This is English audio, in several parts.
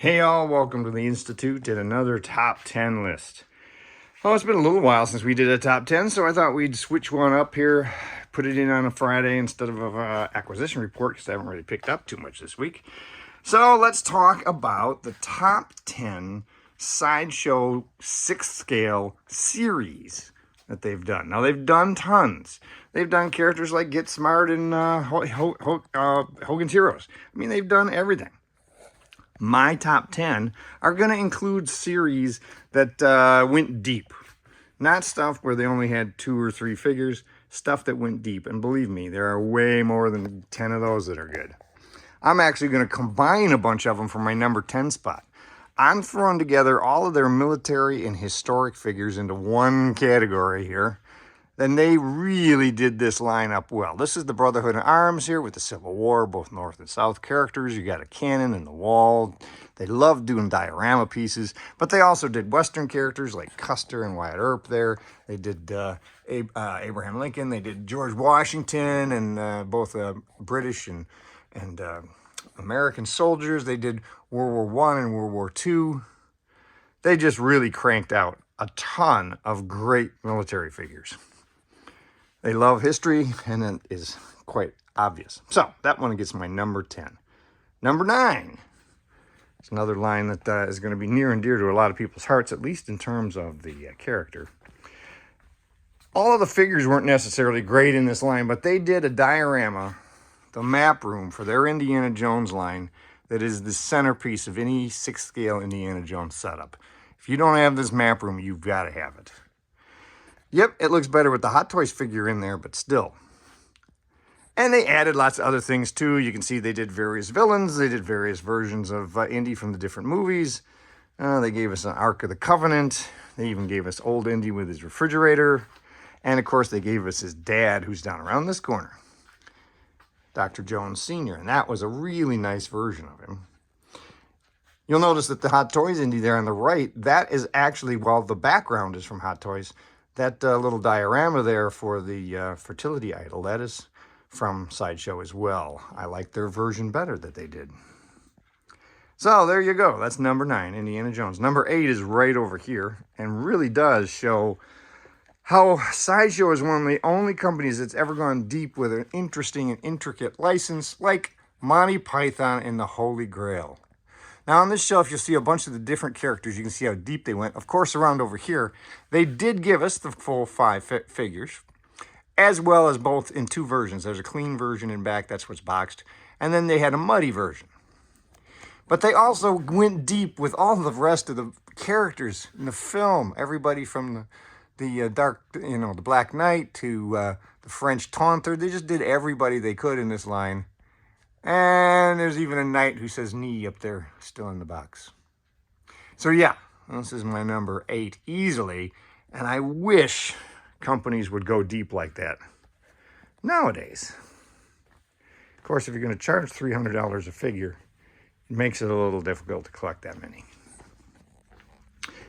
Hey all, welcome to the Institute and another top 10 list. Well, it's been a little while since we did a top 10, so I thought we'd switch one up here, put it in on a Friday instead of an acquisition report because I haven't really picked up too much this week. So let's talk about the top 10 Sideshow 6th scale series that they've done. Now, they've done tons. They've done characters like Get Smart and Hogan's Heroes. I mean, they've done everything. My top 10 are going to include series that went deep. Not stuff where they only had 2 or 3 figures, stuff that went deep. And believe me, there are way more than 10 of those that are good. I'm actually going to combine a bunch of them for my number 10 spot. I'm throwing together all of their military and historic figures into one category here. Then they really did this line up well. This is the Brotherhood in Arms here with the Civil War, both North and South characters. You got a cannon and the wall. They loved doing diorama pieces, but they also did Western characters like Custer and Wyatt Earp there. They did Abraham Lincoln. They did George Washington and both British and American soldiers. They did World War I and World War II. They just really cranked out a ton of great military figures. They love history, and it is quite obvious. So that one gets my number 10. Number 9. It's another line that is going to be near and dear to a lot of people's hearts, at least in terms of the character. All of the figures weren't necessarily great in this line, but they did a diorama, the map room for their Indiana Jones line, that is the centerpiece of any 6th scale Indiana Jones setup. If you don't have this map room, you've got to have it. Yep, it looks better with the Hot Toys figure in there, but still. And they added lots of other things too. You can see they did various villains. They did various versions of Indy from the different movies. They gave us an Ark of the Covenant. They even gave us old Indy with his refrigerator. And of course, they gave us his dad, who's down around this corner, Dr. Jones Sr. And that was a really nice version of him. You'll notice that the Hot Toys Indy there on the right, that is actually, while the background is from Hot Toys, that little diorama there for the fertility idol, that is from Sideshow as well. I like their version better that they did. So there you go. That's number 9, Indiana Jones. Number 8 is right over here and really does show how Sideshow is one of the only companies that's ever gone deep with an interesting and intricate license like Monty Python and the Holy Grail. Now on this shelf, you'll see a bunch of the different characters. You can see how deep they went. Of course, around over here, they did give us the full 5 figures, as well as both in 2 versions. There's a clean version in back, that's what's boxed, and then they had a muddy version. But they also went deep with all the rest of the characters in the film. Everybody from the Black Knight to the French Taunter. They just did everybody they could in this line. And there's even a knight who says knee up there, still in the box. So yeah, this is my number 8 easily. And I wish companies would go deep like that nowadays. Of course, if you're going to charge $300 a figure, it makes it a little difficult to collect that many.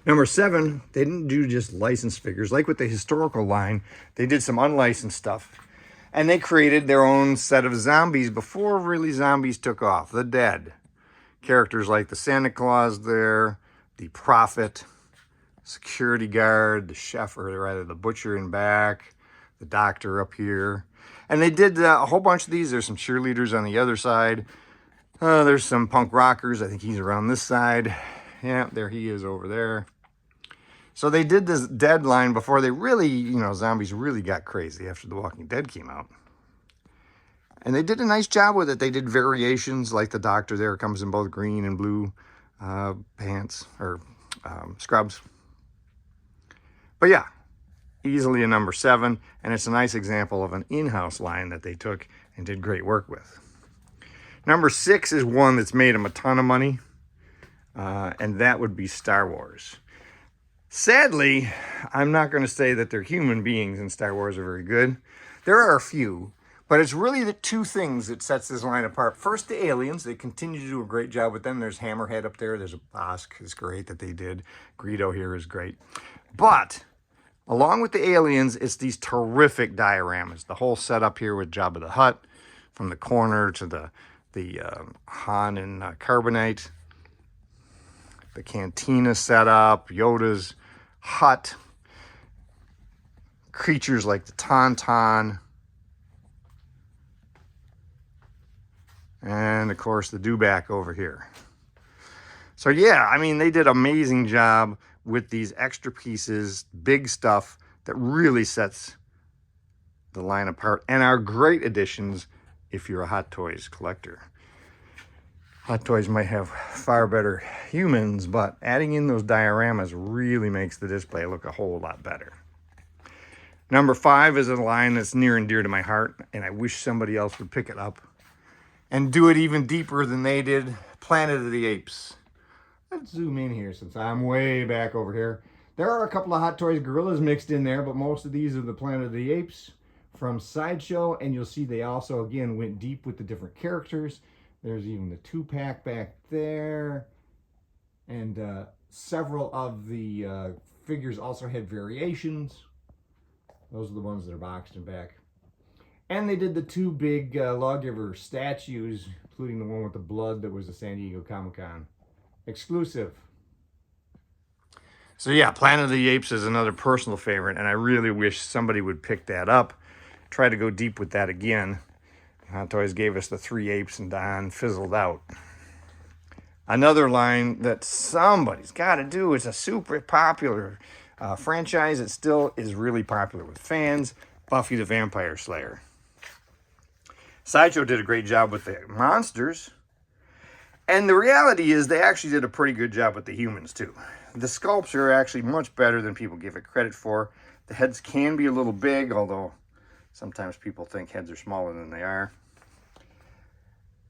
Number 7, they didn't do just licensed figures. Like with the historical line, they did some unlicensed stuff. And they created their own set of zombies before really zombies took off. The Dead. Characters like the Santa Claus there, the Prophet, security guard, the chef, or rather the butcher in back, the doctor up here. And they did a whole bunch of these. There's some cheerleaders on the other side. There's some punk rockers. I think he's around this side. Yeah, there he is over there. So they did this Dead line before they really, zombies really got crazy after The Walking Dead came out. And they did a nice job with it. They did variations like the doctor there comes in both green and blue pants or scrubs. But yeah, easily a number 7. And it's a nice example of an in-house line that they took and did great work with. Number 6 is one that's made them a ton of money. And that would be Star Wars. Sadly, I'm not going to say that their human beings in Star Wars are very good. There are a few, but it's really the 2 things that sets this line apart. First, the aliens. They continue to do a great job with them. There's Hammerhead up there. There's a Bosk. It's great that they did. Greedo here is great. But along with the aliens, it's these terrific dioramas. The whole setup here with Jabba the Hutt, from the corner to the Han and Carbonite. the cantina setup, Yoda's hut, creatures like the Tauntaun, and of course the Dewback over here. So yeah, I mean, they did an amazing job with these extra pieces, big stuff that really sets the line apart and are great additions if you're a Hot Toys collector. Hot Toys might have far better humans, but adding in those dioramas really makes the display look a whole lot better. Number 5 is a line that's near and dear to my heart, and I wish somebody else would pick it up and do it even deeper than they did. Planet of the Apes. Let's zoom in here since I'm way back over here. There are a couple of Hot Toys gorillas mixed in there, but most of these are the Planet of the Apes from Sideshow, and you'll see they also, again, went deep with the different characters. There's even the 2-pack back there, and several of the figures also had variations. Those are the ones that are boxed in back. And they did the 2 big lawgiver statues, including the one with the blood that was the San Diego Comic-Con exclusive. So yeah, Planet of the Apes is another personal favorite, and I really wish somebody would pick that up. Try to go deep with that again. Hot Toys gave us the 3 apes and Don fizzled out. Another line that somebody's got to do, it's a super popular franchise. It still is really popular with fans, Buffy the Vampire Slayer. Sideshow did a great job with the monsters. And the reality is they actually did a pretty good job with the humans too. The sculpts are actually much better than people give it credit for. The heads can be a little big, although sometimes people think heads are smaller than they are.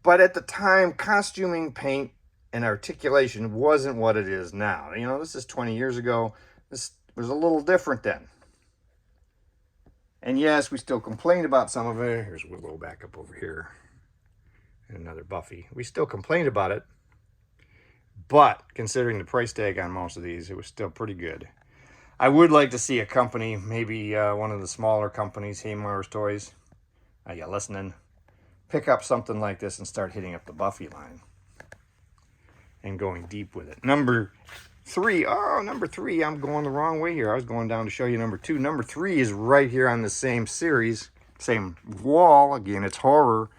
But at the time, costuming, paint, and articulation wasn't what it is now. You know, this is 20 years ago. This was a little different then. And yes, we still complained about some of it. Here's Willow back up over here. And another Buffy. We still complained about it. But considering the price tag on most of these, it was still pretty good. I would like to see a company, maybe one of the smaller companies, Haymar's Toys, you listening, pick up something like this and start hitting up the Buffy line and going deep with it. Number 3, I'm going the wrong way here. I was going down to show you number 2. Number 3 is right here on the same series, same wall. Again, it's horror.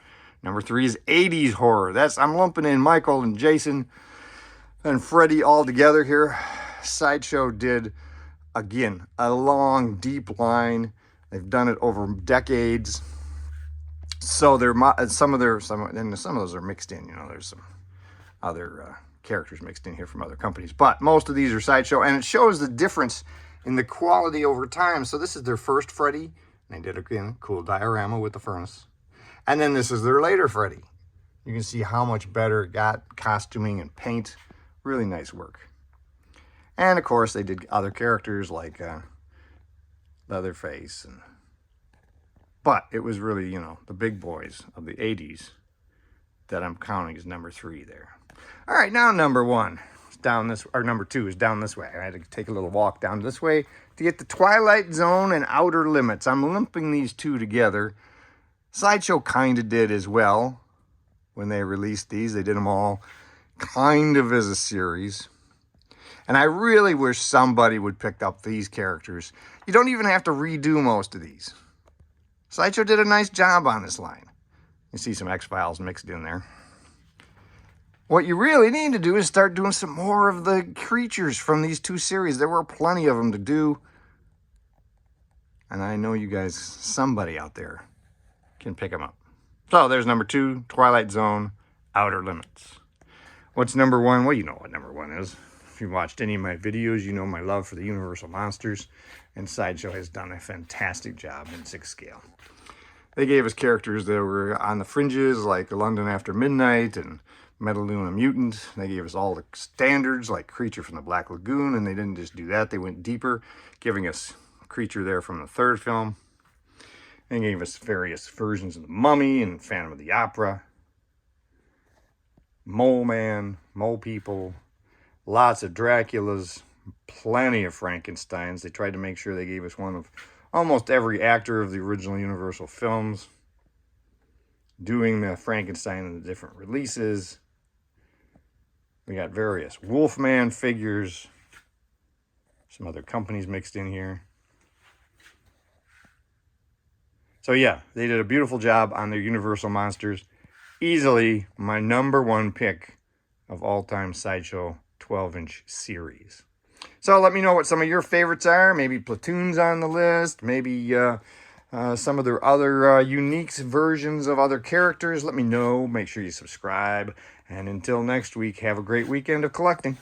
Number 3 is 80s horror. I'm lumping in Michael and Jason and Freddy all together here. Sideshow did, again, a long, deep line. They've done it over decades. So some of those are mixed in. You know, there's some other characters mixed in here from other companies, but most of these are Sideshow, and it shows the difference in the quality over time. So this is their first Freddy. They did, again, cool diorama with the furnace. And then this is their later Freddy. You can see how much better it got, costuming and paint. Really nice work. And of course, they did other characters like Leatherface. But it was really, you know, the big boys of the 80s that I'm counting as number 3 there. All right, now number 1 is down this, or number 2 is down this way. I had to take a little walk down this way to get the Twilight Zone and Outer Limits. I'm lumping these 2 together. Sideshow kind of did as well when they released these. They did them all kind of as a series. And I really wish somebody would pick up these characters. You don't even have to redo most of these. Sideshow did a nice job on this line. You see some X-Files mixed in there. What you really need to do is start doing some more of the creatures from these 2 series. There were plenty of them to do. And I know you guys, somebody out there, can pick them up. So there's number 2, Twilight Zone, Outer Limits. What's number 1? Well, you know what number 1 is. If you've watched any of my videos, you know my love for the Universal Monsters, and Sideshow has done a fantastic job in 6 scale. They gave us characters that were on the fringes, like London After Midnight and Metaluna Mutant. They gave us all the standards, like Creature from the Black Lagoon, and they didn't just do that. They went deeper, giving us Creature there from the 3rd film. They gave us various versions of the Mummy and Phantom of the Opera. Mole Man, Mole People, lots of Draculas, plenty of Frankensteins. They tried to make sure they gave us one of almost every actor of the original Universal films doing the Frankenstein in the different releases. We got various Wolfman figures. Some other companies mixed in here. So yeah, they did a beautiful job on their Universal Monsters. Easily my #1 pick of all-time Sideshow 12-inch series. So let me know what some of your favorites are. Maybe Platoon's on the list. Maybe some of their other unique versions of other characters. Let me know. Make sure you subscribe. And until next week, have a great weekend of collecting.